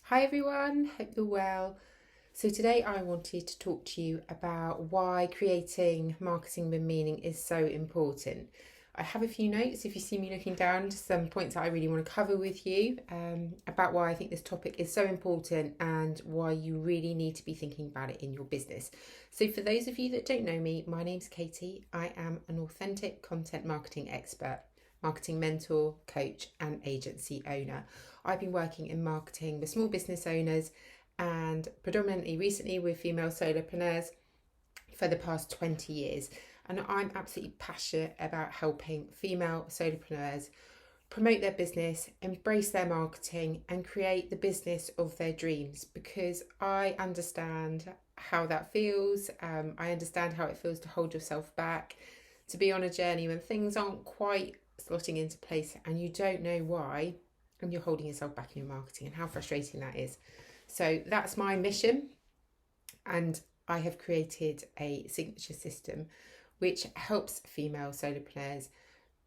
Hi everyone, hope you're well. So today I wanted to talk to you about why creating marketing with meaning is so important. I have a few notes if you see me looking down, some points that I really want to cover with you about why I think this topic is so important and why you really need to be thinking about it in your business. So for those of you that don't know me, my name's Katie. I am an authentic content marketing expert, marketing mentor, coach and agency owner. I've been working in marketing with small business owners and predominantly recently with female solopreneurs for the past 20 years. And I'm absolutely passionate about helping female solopreneurs promote their business, embrace their marketing, and create the business of their dreams because I understand how that feels. I understand how it feels to hold yourself back, to be on a journey when things aren't quite slotting into place and you don't know why, and you're holding yourself back in your marketing, and how frustrating that is. So that's my mission, and I have created a signature system which helps female solopreneurs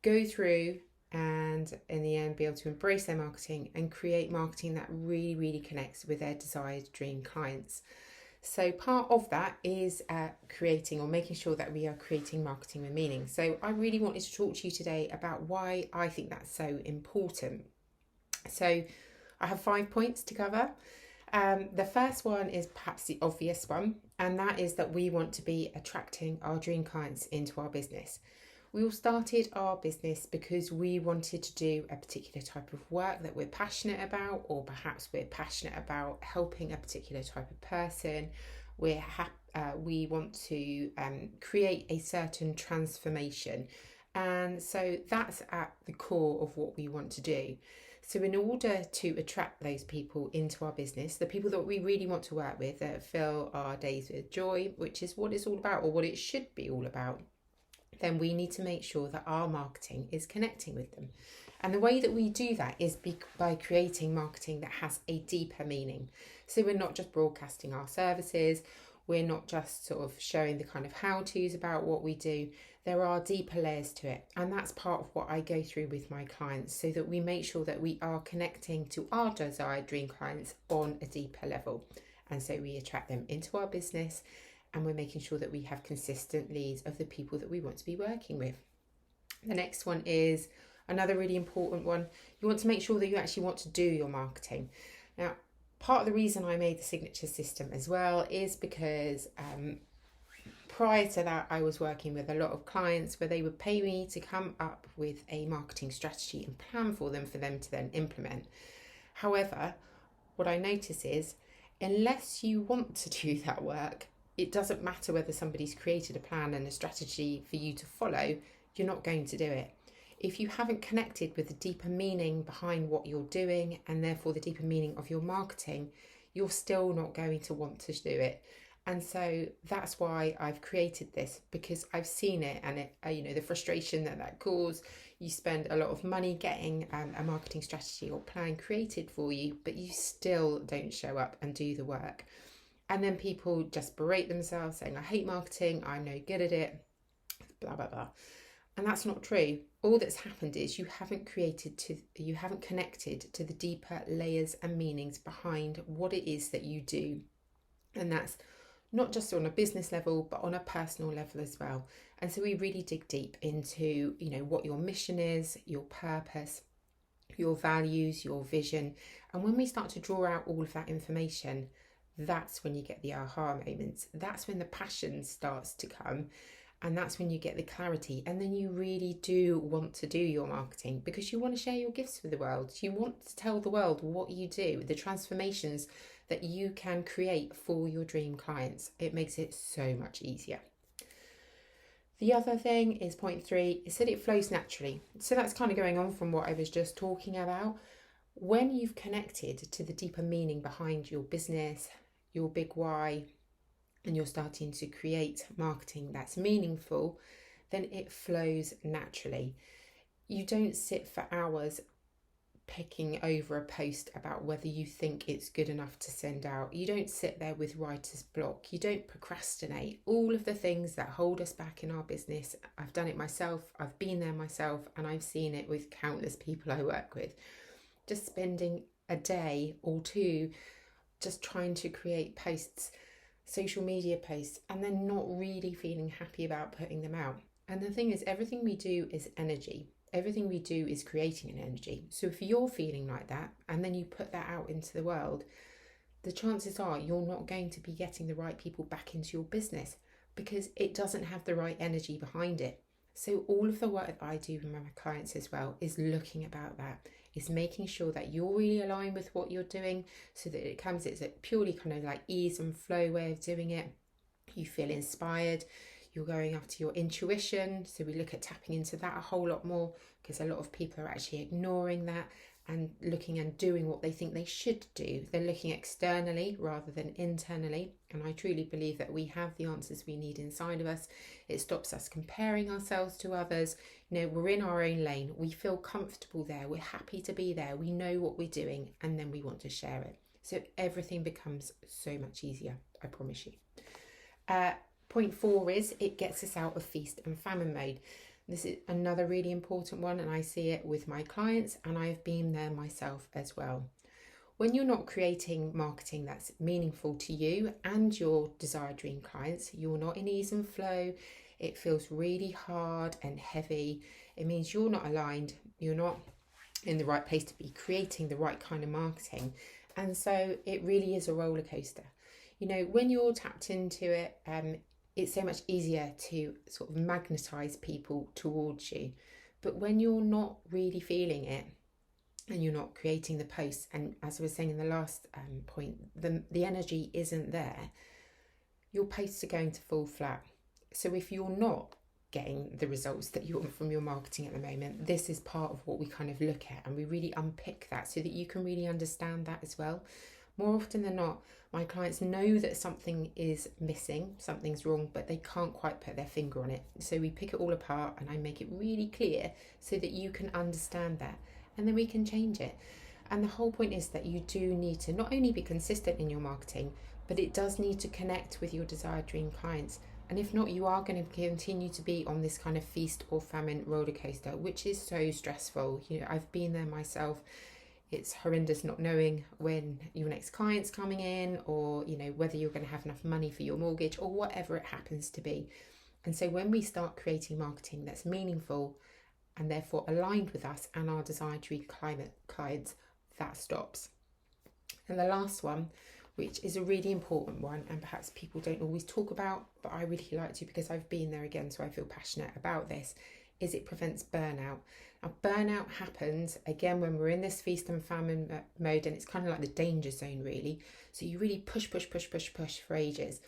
go through and in the end be able to embrace their marketing and create marketing that really connects with their desired dream clients. So part of that is creating or making sure that we are creating marketing with meaning. So I really wanted to talk to you today about why I think that's so important. So I have 5 points to cover. The first one is perhaps the obvious one, and that is that we want to be attracting our dream clients into our business. We all started our business because we wanted to do a particular type of work that we're passionate about, or perhaps we're passionate about helping a particular type of person. We want to create a certain transformation. And so that's at the core of what we want to do. So in order to attract those people into our business, the people that we really want to work with, that fill our days with joy, which is what it's all about, or what it should be all about, then we need to make sure that our marketing is connecting with them. And the way that we do that is by creating marketing that has a deeper meaning. So we're not just broadcasting our services, we're not just sort of showing the kind of how-tos about what we do. There are deeper layers to it. And that's part of what I go through with my clients, so that we make sure that we are connecting to our desired dream clients on a deeper level. And so we attract them into our business, and we're making sure that we have consistent leads of the people that we want to be working with. The next one is another really important one. You want to make sure that you actually want to do your marketing. Now, part of the reason I made the signature system as well is because prior to that, I was working with a lot of clients where they would pay me to come up with a marketing strategy and plan for them to then implement. However, what I notice is unless you want to do that work, it doesn't matter whether somebody's created a plan and a strategy for you to follow, you're not going to do it. If you haven't connected with the deeper meaning behind what you're doing, and therefore the deeper meaning of your marketing, you're still not going to want to do it. And so that's why I've created this, because I've seen it, and it, the frustration that caused. You spend a lot of money getting a marketing strategy or plan created for you, but you still don't show up and do the work. And then people just berate themselves saying, I hate marketing, I'm no good at it, blah, blah, blah. And that's not true. All that's happened is you haven't connected to the deeper layers and meanings behind what it is that you do. And that's not just on a business level, but on a personal level as well. And so we really dig deep into, what your mission is, your purpose, your values, your vision. And when we start to draw out all of that information, that's when you get the aha moments. That's when the passion starts to come. And that's when you get the clarity. And then you really do want to do your marketing because you want to share your gifts with the world. You want to tell the world what you do, the transformations that you can create for your dream clients. It makes it so much easier. The other thing is point 3, is that it flows naturally. So that's kind of going on from what I was just talking about. When you've connected to the deeper meaning behind your business, your big why, and you're starting to create marketing that's meaningful, then it flows naturally. You don't sit for hours picking over a post about whether you think it's good enough to send out. You don't sit there with writer's block. You don't procrastinate. All of the things that hold us back in our business, I've done it myself, I've been there myself, and I've seen it with countless people I work with. Just spending a day or two just trying to create posts, social media posts, and then not really feeling happy about putting them out. And the thing is, everything we do is energy. Everything we do is creating an energy. So if you're feeling like that and then you put that out into the world, the chances are you're not going to be getting the right people back into your business because it doesn't have the right energy behind it. So all of the work that I do with my clients as well is looking about that, is making sure that you're really aligned with what you're doing so that it's a purely kind of like ease and flow way of doing it. You feel inspired, you're going after your intuition. So we look at tapping into that a whole lot more because a lot of people are actually ignoring that and looking and doing what they think they should do. They're looking externally rather than internally. And I truly believe that we have the answers we need inside of us. It stops us comparing ourselves to others. You know, we're in our own lane. We feel comfortable there. We're happy to be there. We know what we're doing and then we want to share it. So everything becomes so much easier, I promise you. Point 4 is it gets us out of feast and famine mode. This is another really important one, and I see it with my clients, and I've been there myself as well. When you're not creating marketing that's meaningful to you and your desired dream clients, you're not in ease and flow, it feels really hard and heavy. It means you're not aligned, you're not in the right place to be creating the right kind of marketing. And so it really is a roller coaster. You know, when you're tapped into it, it's so much easier to sort of magnetize people towards you. But when you're not really feeling it and you're not creating the posts, and as I was saying in the last point, the energy isn't there, your posts are going to fall flat. So if you're not getting the results that you want from your marketing at the moment, this is part of what we kind of look at, and we really unpick that so that you can really understand that as well. More often than not, my clients know that something is missing, something's wrong, but they can't quite put their finger on it. So we pick it all apart and I make it really clear so that you can understand that, and then we can change it. And the whole point is that you do need to not only be consistent in your marketing, but it does need to connect with your desired dream clients. And if not, you are going to continue to be on this kind of feast or famine roller coaster, which is so stressful. You know, I've been there myself. It's horrendous not knowing when your next client's coming in, or, you know, whether you're going to have enough money for your mortgage or whatever it happens to be. And so when we start creating marketing that's meaningful and therefore aligned with us and our desired dream clients, that stops. And the last one, which is a really important one and perhaps people don't always talk about, but I really like to because I've been there again, so I feel passionate about this, is it prevents burnout. Now, burnout happens again when we're in this feast and famine mode, and it's kind of like the danger zone, really. So you really push for ages.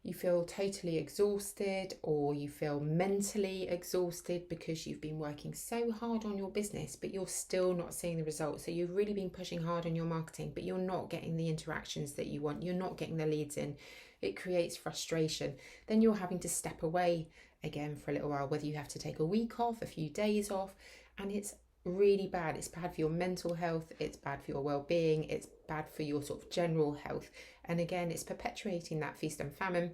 You feel totally exhausted, or you feel mentally exhausted because you've been working so hard on your business, but you're still not seeing the results. So you've really been pushing hard on your marketing, but you're not getting the interactions that you want. You're not getting the leads in. It creates frustration. Then you're having to step away again for a little while, whether you have to take a week off, a few days off, and it's really bad. It's bad for your mental health, it's bad for your well-being, it's bad for your sort of general health. And again, it's perpetuating that feast and famine,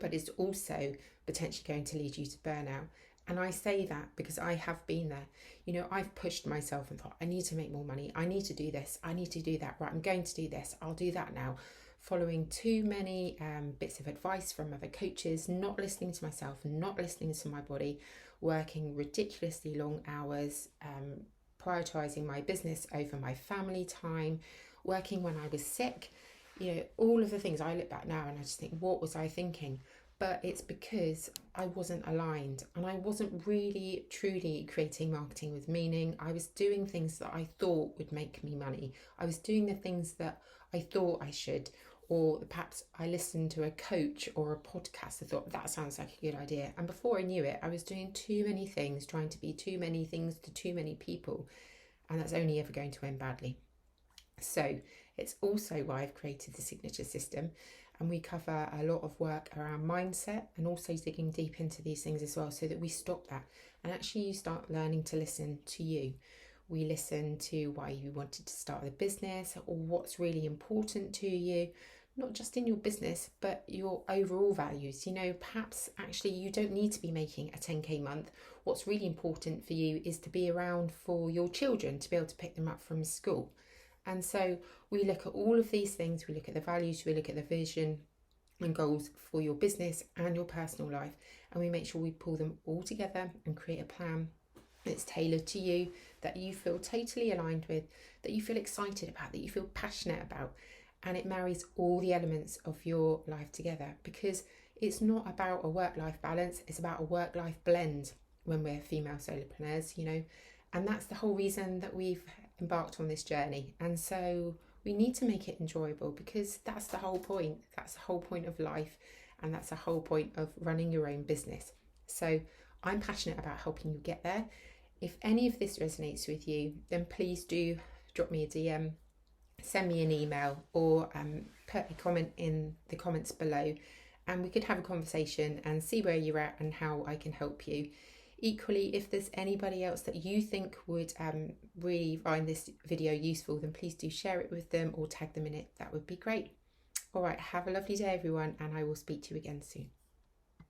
but it's also potentially going to lead you to burnout. And I say that because I have been there. You know, I've pushed myself and thought, I need to make more money, I need to do this, I need to do that, right, I'm going to do this, I'll do that now. Following too many bits of advice from other coaches, not listening to myself, not listening to my body, working ridiculously long hours, prioritizing my business over my family time, working when I was sick, you know, all of the things. I look back now and I just think, what was I thinking? But it's because I wasn't aligned and I wasn't really truly creating marketing with meaning. I was doing things that I thought would make me money. I was doing the things that I thought I should, or perhaps I listened to a coach or a podcast. I thought that sounds like a good idea. And before I knew it, I was doing too many things, trying to be too many things to too many people. And that's only ever going to end badly. So it's also why I've created the signature system. And we cover a lot of work around mindset and also digging deep into these things as well, so that we stop that. And actually you start learning to listen to you. We listen to why you wanted to start the business, or what's really important to you, not just in your business, but your overall values. You know, perhaps actually you don't need to be making a 10k month. What's really important for you is to be around for your children, to be able to pick them up from school. And so we look at all of these things, we look at the values, we look at the vision and goals for your business and your personal life, and we make sure we pull them all together and create a plan that's tailored to you, that you feel totally aligned with, that you feel excited about, that you feel passionate about, and it marries all the elements of your life together, because it's not about a work-life balance, it's about a work-life blend when we're female solopreneurs, and that's the whole reason that we've embarked on this journey. And so we need to make it enjoyable, because that's the whole point. That's the whole point of life, and that's the whole point of running your own business. So I'm passionate about helping you get there. If any of this resonates with you, then please do drop me a DM, send me an email, or put a comment in the comments below, and we could have a conversation and see where you're at and how I can help you. Equally, if there's anybody else that you think would really find this video useful, then please do share it with them or tag them in it. That would be great. All right, have a lovely day, everyone, and I will speak to you again soon.